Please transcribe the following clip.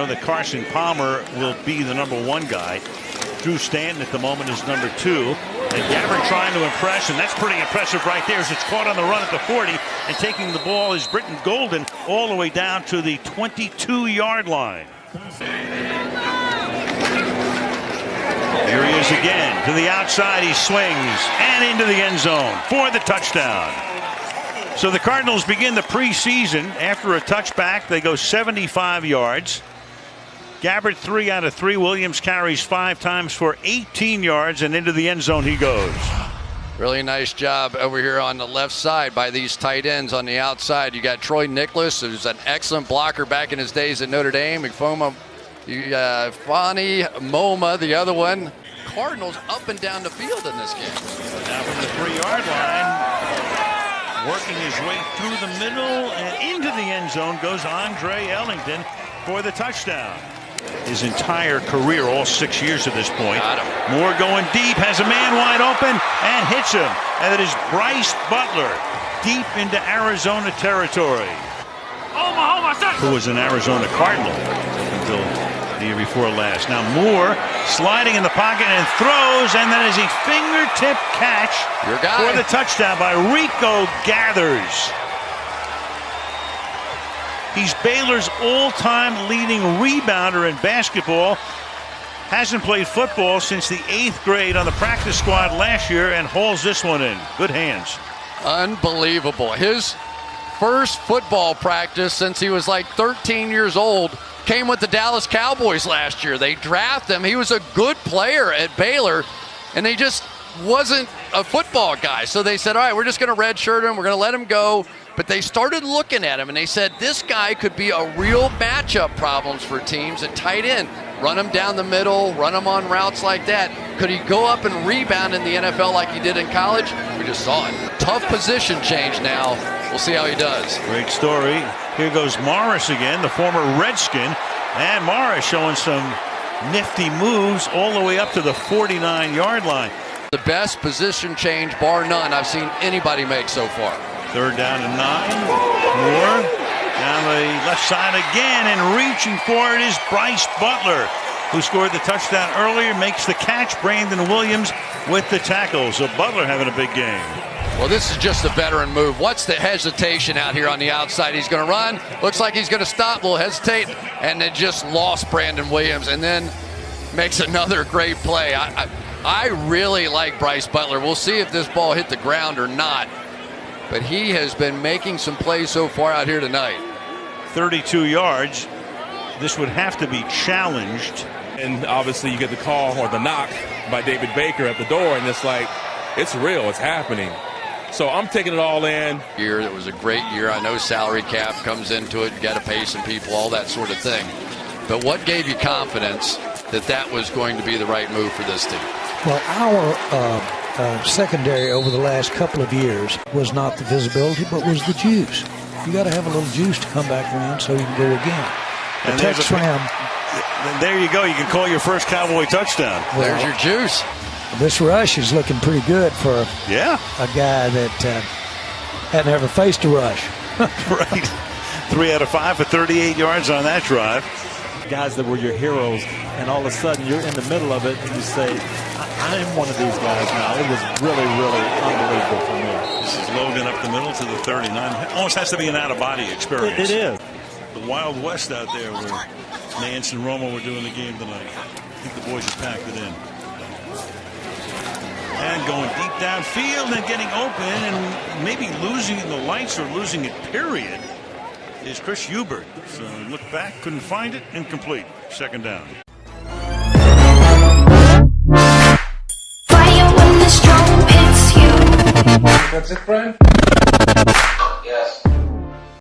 know that Carson Palmer will be the #1 guy. Drew Stanton at the moment is #2. And Gabbert trying to impress, and that's pretty impressive right there as it's caught on the run at the 40. And taking the ball is Britton Golden all the way down to the 22-yard line. Here he is again. To the outside, he swings and into the end zone for the touchdown. So the Cardinals begin the preseason after a touchback. They go 75 yards. Gabbert 3 out of 3. Williams carries 5 times for 18 yards, and into the end zone he goes. Really nice job over here on the left side by these tight ends on the outside. You got Troy Nicholas, who's an excellent blocker back in his days at Notre Dame. McFoma, Fonny Moma, the other one. Cardinals up and down the field in this game. Now from the 3-yard line, working his way through the middle and into the end zone goes Andre Ellington for the touchdown. His entire career, all 6 years at this point. Moore going deep, has a man wide open and hits him. And it is Bryce Butler deep into Arizona territory. Who was an Arizona Cardinal until the year before last. Now Moore sliding in the pocket and throws, and then is a fingertip catch for the touchdown by Rico Gathers. He's Baylor's all-time leading rebounder in basketball. Hasn't played football since the 8th grade on the practice squad last year and hauls this one in. Good hands. Unbelievable. His first football practice since he was like 13 years old came with the Dallas Cowboys last year. They drafted him. He was a good player at Baylor, and they just wasn't a football guy. So they said, all right, we're just going to redshirt him. We're going to let him go. But they started looking at him, and they said, this guy could be a real matchup problems for teams at tight end. Run him down the middle, run him on routes like that. Could he go up and rebound in the NFL like he did in college? We just saw it. Tough position change now. We'll see how he does. Great story. Here goes Morris again, the former Redskin. And Morris showing some nifty moves all the way up to the 49-yard line. The best position change, bar none, I've seen anybody make so far. 3rd down and 9. Moore down the left side again, and reaching for it is Bryce Butler, who scored the touchdown earlier, makes the catch. Brandon Williams with the tackle. So Butler having a big game. Well, this is just a veteran move. What's the hesitation out here on the outside? He's going to run. Looks like he's going to stop. Will hesitate, and then just lost Brandon Williams, and then makes another great play. I really like Bryce Butler. We'll see if this ball hit the ground or not. But he has been making some plays so far out here tonight. 32 yards. This would have to be challenged. And obviously you get the call or the knock by David Baker at the door, and it's like, it's real, it's happening. So I'm taking it all in. It was a great year. I know salary cap comes into it. You got to pay some people, all that sort of thing. But what gave you confidence that that was going to be the right move for this team? Well, our secondary over the last couple of years was not the visibility, but was the juice. You got to have a little juice to come back around so you can go again. And there you go. You can call your first Cowboy touchdown. Well, there's your juice. This rush is looking pretty good for a guy that hadn't ever faced a rush. Right. 3 out of 5 for 38 yards on that drive. Guys that were your heroes, and all of a sudden you're in the middle of it and you say, I am one of these guys now. It was really, really unbelievable for me. This is Logan up the middle to the 39. Almost has to be an out-of-body experience. It is. The Wild West out there where Nance and Romo were doing the game tonight. I think the boys have packed it in. And going deep downfield and getting open and maybe losing the lights or losing it, period, is Chris Hubert. So look back, couldn't find it, incomplete. 2nd down. Fire when the storm hits you. That's it, Brian?